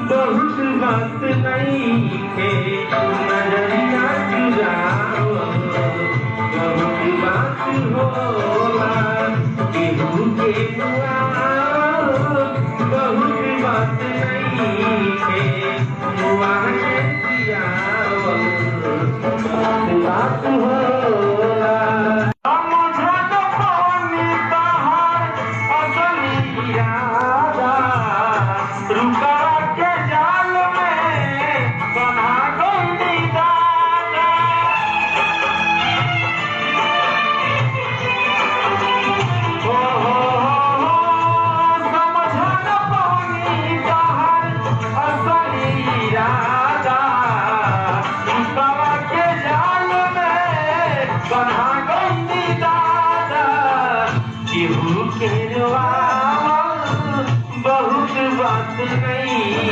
बहुत बात नहीं थे नजरिया चुराओ बहुत बात होला केहू के मुआओ बहुत बात नहीं थे मुआ के जियाओ बात होला समझन पानी तहार असली इरादा रुका के जाल में बना गई दादा समझन पानी तहार असली इरादा रुका के जाल में बना गई दादा केहू के बहुत बात नहीं।